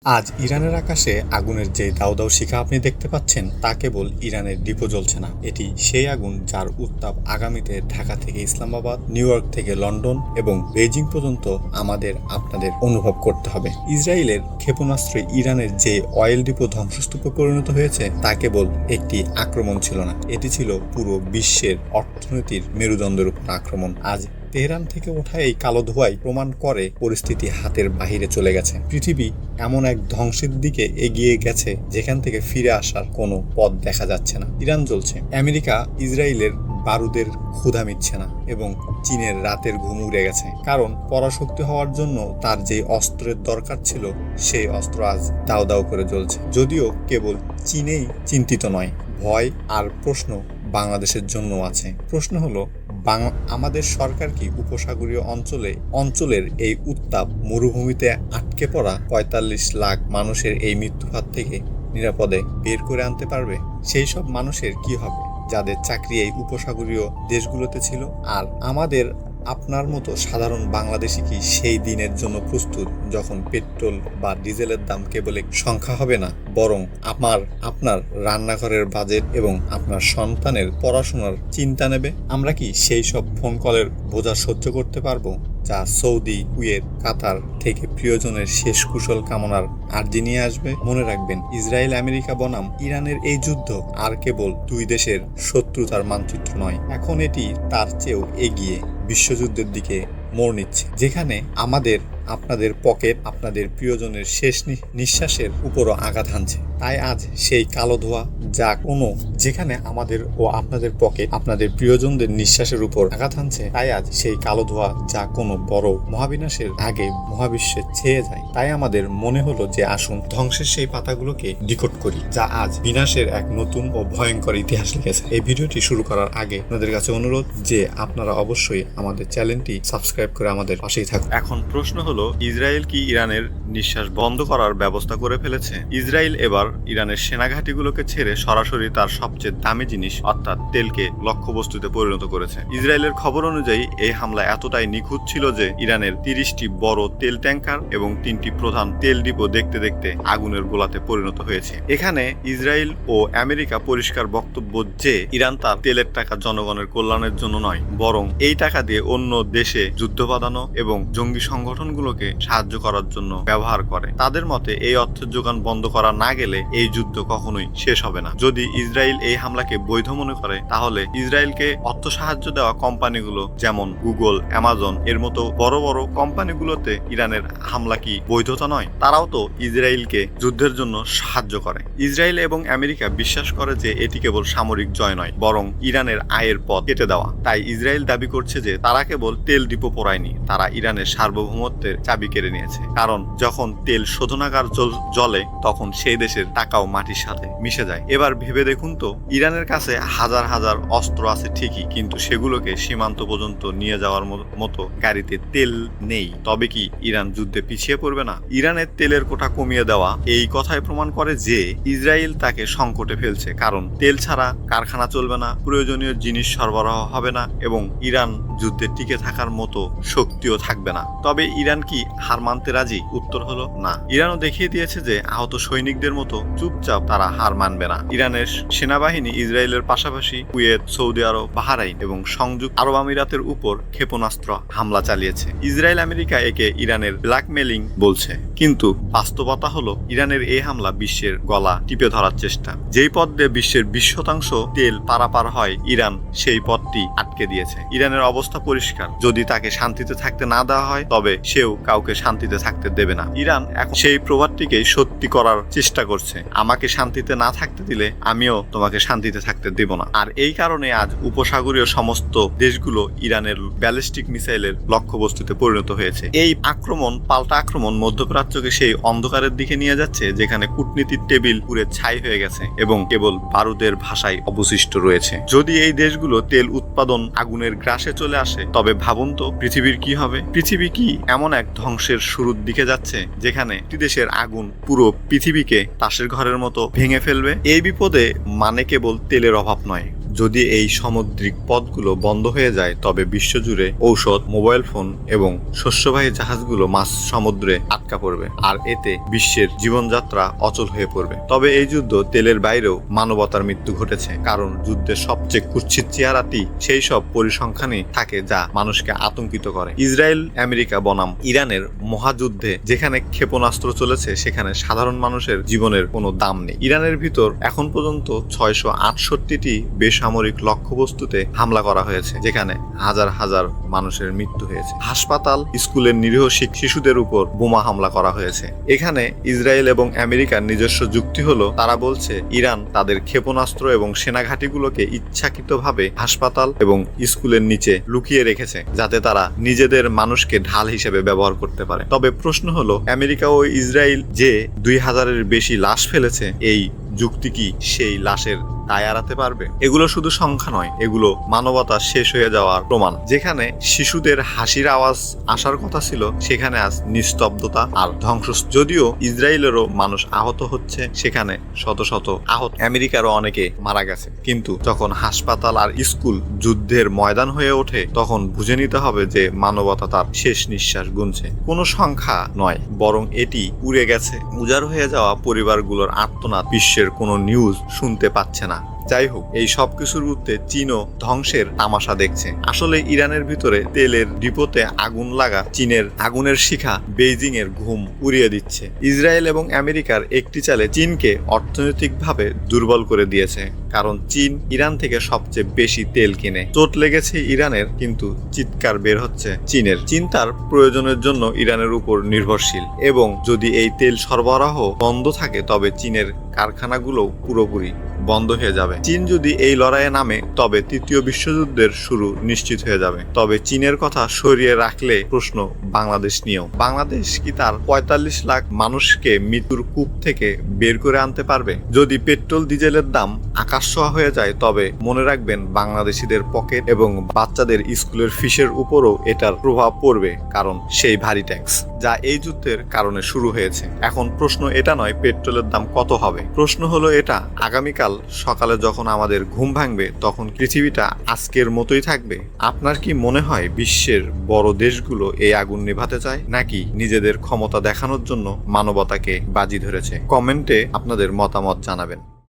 আজ ইরানের আকাশে আগুনের যে দাউ দাউ শিখা আপনি দেখতে পাচ্ছেন তা কেবল ইরানের ডিপো জ্বলছে না, এটি সেই আগুন যার উত্তাপ আগামীতে ঢাকা থেকে ইসলামাবাদ, নিউ ইয়র্ক থেকে লন্ডন এবং বেইজিং পর্যন্ত আপনাদের অনুভব করতে হবে। ইসরায়েলের ক্ষেপণাস্ত্রে ইরানের যে অয়েল ডিপো ধ্বংসস্তূপে পরিণত হয়েছে তা কেবল একটি আক্রমণ ছিল না, এটি ছিল পুরো বিশ্বের অর্থনীতির মেরুদণ্ডের উপর আক্রমণ। আজ তেহরান থেকে ওঠা এই কালো ধোঁয়াই প্রমাণ করে পরিস্থিতি হাতের বাহিরে চলে গেছে। পৃথিবী এমন এক ধ্বংসের দিকে এগিয়ে গেছে যেখান থেকে ফিরে আসার কোনো পথ দেখা যাচ্ছে না। ইরান জ্বলছে, আমেরিকা ইসরায়েলের বারুদের ক্ষুধা মিটছে না এবং চীনের রাতের ঘুম উড়ে গেছে, কারণ পরাশক্তি হওয়ার জন্য তার যে অস্ত্রের দরকার ছিল সেই অস্ত্র আজ দাও দাও করে জ্বলছে। যদিও কেবল চীনেই চিন্তিত নয়, ভয় আর প্রশ্ন বাংলাদেশের জন্য আছে। প্রশ্ন হলো, আমাদের সরকার কি উপসাগরীয় অঞ্চলের এই উত্তাপ মরুভূমিতে আটকে পড়া ৪৫ লাখ মানুষের এই মৃত্যুফাত থেকে নিরাপদে বের করে আনতে পারবে? সেই সব মানুষের কি হবে যাদের চাকরি এই উপসাগরীয় দেশগুলোতে ছিল? আর আপনার মতো সাধারণ বাংলাদেশি কি সেই দিনের জন্য প্রস্তুত যখন পেট্রোল বা ডিজেলের দাম কেবল এক সংখ্যা হবে না, বরং আপনার রান্নাঘরের বাজেট এবং আপনার সন্তানের পড়াশোনার চিন্তা নেবে? আমরা কি সেই সব ফোন কলের বোঝা সহ্য করতে পারবো যা সৌদি, কুয়েত, কাতার থেকে প্রিয়জনের শেষ কুশল কামনার আর্জি নিয়ে আসবে? মনে রাখবেন, ইসরায়েল আমেরিকা বনাম ইরানের এই যুদ্ধ আর কেবল দুই দেশের শত্রুতার মানচিত্র নয়, এখন এটি তার চেয়েও এগিয়ে বিশ্বযুদ্ধের দিকে মোড় নিচ্ছে, যেখানে আপনাদের পকেট, আপনাদের প্রিয়জনের শেষ নিঃশ্বাসের উপরও আঘাত হানছে। তাই আজ সেই কালো ধোঁয়া যেখানে আমাদের ও আপনাদের পকেট, আপনাদের প্রিয়জনদের নিঃশ্বাসের উপর আঘাত হানছে, তাই আজ সেই কালো ধোঁয়া যা কোনো বড় মহাবিনাশের আগে মহাবিশ্বে ছেয়ে যায়। তাই আমাদের মনে হলো যে আসুন ধ্বংসের সেই পাতাগুলোকে ডিকোড করি, যা আজ বিনাশের এক নতুন ও ভয়ঙ্কর ইতিহাস লিখেছে। এই ভিডিওটি শুরু করার আগে আপনাদের কাছে অনুরোধ যে আপনারা অবশ্যই আমাদের চ্যানেলটি সাবস্ক্রাইব করে আমাদের পাশেই থাকুন। এখন প্রশ্ন হলো, ইসরায়েল কি ইরানের নিঃশ্বাস বন্ধ করার ব্যবস্থা করে ফেলেছে? ইসরায়েল এবার ইরানের সেনাঘাঁটিগুলোকে ছেড়ে সরাসরি তার সবচেয়ে দামি জিনিস অর্থাৎ তেলকে লক্ষ্যবস্তুতে পরিণত করেছে। ইসরায়েলের খবর অনুযায়ী এই হামলা এতটাই নিখুঁত ছিল যে ইরানের ৩০টি বড় তেল ট্যাঙ্কার এবং ৩টি প্রধান তেল ডিপো দেখতে দেখতে আগুনের গোলাতে পরিণত হয়েছে। এখানে ইসরায়েল ও আমেরিকা পরিষ্কার বক্তব্য যে ইরান তার তেলের টাকা জনগণের কল্যাণের জন্য নয়, বরং এই টাকা দিয়ে অন্য দেশে যুদ্ধ বাঁধানো এবং জঙ্গি সংগঠনগুলোকে সাহায্য করার জন্য ব্যবহার করে। তাদের মতে এই অর্থের যোগান বন্ধ করা না গেলে এই যুদ্ধ কখনোই শেষ হবে না। যদি ইসরায়েল এই হামলাকে বৈধ মনে করে, তাহলে ইসরায়েলকে অর্থ সাহায্য দেওয়া কোম্পানিগুলো যেমন গুগল, অ্যামাজন এর মতো বড় বড় কোম্পানিগুলোতে ইরানের হামলা কি বৈধতা নয়? তারাও তো ইসরায়েলকে যুদ্ধের জন্য সাহায্য করে। ইসরায়েল এবং আমেরিকা বিশ্বাস করে যে এটি কেবল সামরিক জয় নয়, বরং ইরানের আয়ের পথ কেটে দেওয়া। তাই ইসরায়েল দাবি করছে যে তারা কেবল তেল ডিপো পোড়ায়নি, তারা ইরানের সার্বভৌমত্বের চাবি কেড়ে নিয়েছে। কারণ যখন তেল শোধনাগার জ্বলে তখন সেই দেশের টাকাও মাটির সাথে মিশে যায়। এবার ভেবে দেখুন তো, ইরানের কাছে হাজার হাজার অস্ত্র আছে ঠিকই, কিন্তু সেগুলোকে সীমান্ত পর্যন্ত নিয়ে যাওয়ার মতো গাড়িতে তেল নেই। তবে কি ইরান যুদ্ধে পিছিয়ে পড়বে না? ইরানের তেলের কোটা কমিয়ে দেওয়া এই কথাই প্রমাণ করে যে ইসরায়েল তাকে সংকটে ফেলছে, কারণ তেল ছাড়া কারখানা চলবে না, প্রয়োজনীয় জিনিস সরবরাহ হবে না এবং ইরান যুদ্ধে টিকে থাকার মতো শক্তিও থাকবে না। তবে ইরান কি হার মানতে রাজি? উত্তর হলো না। ইরানও দেখিয়ে দিয়েছে যে আহত সৈনিকদের মতো চুপচাপ তারা হার মানবে না। ইরানের সেনাবাহিনী ইসরায়েলের পাশাপাশি কুয়েত, সৌদি আরব, বাহরাইন এবং সংযুক্ত আরব আমিরাতের উপর ক্ষেপণাস্ত্র হামলা চালিয়েছে। ইসরায়েল আমেরিকা একে ইরানের ব্ল্যাকমেলিং বলছে, কিন্তু বাস্তবতা হলো ইরানের এই হামলা বিশ্বের গলা টিপে ধরার চেষ্টা। যেই পথ দিয়ে বিশ্বের ২০% তেল পারাপার হয়, ইরান সেই পথটি আটকে দিয়েছে। ইরানের অবস্থা পরিষ্কার, যদি তাকে শান্তিতে থাকতে না দেওয়া হয় তবে সেও কাউকে শান্তিতে থাকতে দেবে না। ইরান এখন সেই প্রবাদটিকেই সত্যি করার চেষ্টা করছে, আমাকে শান্তিতে না থাকতে দিলে আমিও তোমাকে শান্তিতে থাকতে দেব না। আর এই কারণে আজ উপসাগরীয় সমস্ত দেশগুলো ইরানের ব্যালিস্টিক মিসাইলের লক্ষ্যবস্তুতে পরিণত হয়েছে। এই পাল্টা আক্রমণ মধ্যপ্রাচ্যকে সেই অন্ধকারের দিকে নিয়ে যাচ্ছে যেখানে কূটনীতির টেবিল পুরে ছাই হয়ে গেছে এবং কেবল বারুদের ভাষায় অবশিষ্ট রয়েছে। যদি এই দেশগুলো তেল উৎপাদন আগুনের গ্রাসে চলে আসে, তবে ভাবুন তো পৃথিবীর কি হবে? পৃথিবী কি এমন এক ধ্বংসের শুরুর দিকে যাচ্ছে যেখানে একটি দেশের আগুন পুরো পৃথিবীকে তাসের ঘরের মতো ভেঙে ফেলবে? এই বিপদে মানে কেবল তেলের অভাব নয়, যদি এই সামুদ্রিক পথগুলো বন্ধ হয়ে যায় তবে বিশ্বজুড়ে ঔষধ, মোবাইল ফোন এবং শস্যবাহী জাহাজগুলো মাছ সমুদ্রে আটকা পড়বে, আর এতে বিশ্বের জীবনযাত্রা অচল হয়ে পড়বে। তবে এই যুদ্ধ তেলের বাইরেও মানবতার মৃত্যু ঘটেছে, কারণ যুদ্ধের সবচেয়ে কুৎসিত চেহারাটি সেই সব পরিসংখ্যানই থাকে যা মানুষকে আতঙ্কিত করে। ইসরায়েল আমেরিকা বনাম ইরানের মহাযুদ্ধে যেখানে ক্ষেপণাস্ত্র চলেছে সেখানে সাধারণ মানুষের জীবনের কোনো দাম নেই। ইরানের ভিতর এখন পর্যন্ত 668টি বেসামরিক লক্ষ্যবস্তুতে হামলা করা হয়েছে, যেখানে হাজার হাজার মানুষের মৃত্যু হয়েছে। হাসপাতাল, স্কুলের নিরীহ শিশুদের উপর বোমা হামলা করা হয়েছে। এখানে ইসরায়েল এবং আমেরিকার নিজস্ব যুক্তি হলো, তারা বলছে ইরান তাদের ক্ষেপণাস্ত্র এবং সেনাঘাঁটিগুলোকে ইচ্ছাকৃতভাবে হাসপাতাল এবং স্কুলের নিচে লুকিয়ে রেখেছে, যাতে তারা নিজেদের মানুষকে ঢাল হিসেবে ব্যবহার করতে পারে। তবে প্রশ্ন হলো, আমেরিকা ও ইসরায়েল যে 2000-এর বেশি লাশ ফেলেছে, এই যুক্তি কি সেই লাশের দায় এড়াতে পারবে? এগুলো শুধু সংখ্যা নয়, এগুলো মানবতা শেষ হয়ে যাওয়ার প্রমাণ। যেখানে শিশুদের হাসির আওয়াজ আসার কথা ছিল, সেখানে আজ নিস্তব্ধতা আর ধ্বংস। যদিও ইসরায়েলেরও মানুষ আহত হচ্ছে, সেখানে শত শত আহত। আমেরিকারও অনেকে মারা গেছে। কিন্তু যখন হাসপাতাল আর স্কুল যুদ্ধের ময়দান হয়ে ওঠে, তখন বুঝে নিতে হবে যে মানবতা তার শেষ নিঃশ্বাস গুনছে। কোনো সংখ্যা নয়, বরং এটি উড়ে গেছে। উজাড় হয়ে যাওয়া পরিবারগুলোর আর্তনাদ বিশ্বের কোনো নিউজ শুনতে পাচ্ছে না। যাই হোক, এই সবকিছুর ঊর্ধ্বে চীনও ধ্বংসের তামাশা দেখছে। আসলে ইরানের ভিতরে তেলের ডিপোতে আগুন লাগা চীনের আগুনের শিখা বেইজিং এর ঘুম উড়িয়ে দিচ্ছে। ইসরায়েল এবং আমেরিকার একটি চালে চীনকে অর্থনৈতিকভাবে দুর্বল করে দিয়েছে, কারণ চীন ইরান থেকে সবচেয়ে বেশি তেল কিনে। চোট লেগেছে ইরানের, কিন্তু চিৎকার বের হচ্ছে চীনের। চীন তার প্রয়োজনের জন্য ইরানের উপর নির্ভরশীল, এবং যদি এই তেল সরবরাহ বন্ধ থাকে তবে চীনের কারখানাগুলো পুরোপুরি বন্ধ হয়ে যাবে। চীন যদি এই লড়াইয়ে নামে তবে তৃতীয় বিশ্বযুদ্ধের শুরু নিশ্চিত হয়ে যাবে। তবে চীনের কথা সরিয়ে রাখলে প্রশ্ন বাংলাদেশ নিয়েও। বাংলাদেশ কি তার 45 লাখ মানুষকে মৃত্যুর কূপ থেকে বের করে আনতে পারবে? যদি পেট্রোল ডিজেলের দাম আকাশ ছোঁয়া হয়ে যায়, তবে মনে রাখবেন বাংলাদেশিদের পকেট এবং বাচ্চাদের স্কুলের ফিসের উপরও এটার প্রভাব পড়বে, কারণ সেই ভারী ট্যাক্স যা এই যুদ্ধের কারণে শুরু হয়েছে। এখন প্রশ্ন এটা নয় পেট্রোলের দাম কত হবে, প্রশ্ন হলো এটা, আগামীকাল সকালে যখন আমাদের ঘুম ভাঙবে তখন পৃথিবীটা আজকের মতোই থাকবে? আপনার কি মনে হয় বিশ্বের বড় দেশগুলো এই আগুন নেভাতে চায়, নাকি নিজেদের ক্ষমতা দেখানোর জন্য মানবতাকে বাজি ধরেছে? কমেন্টে আপনাদের মতামত জানাবেন।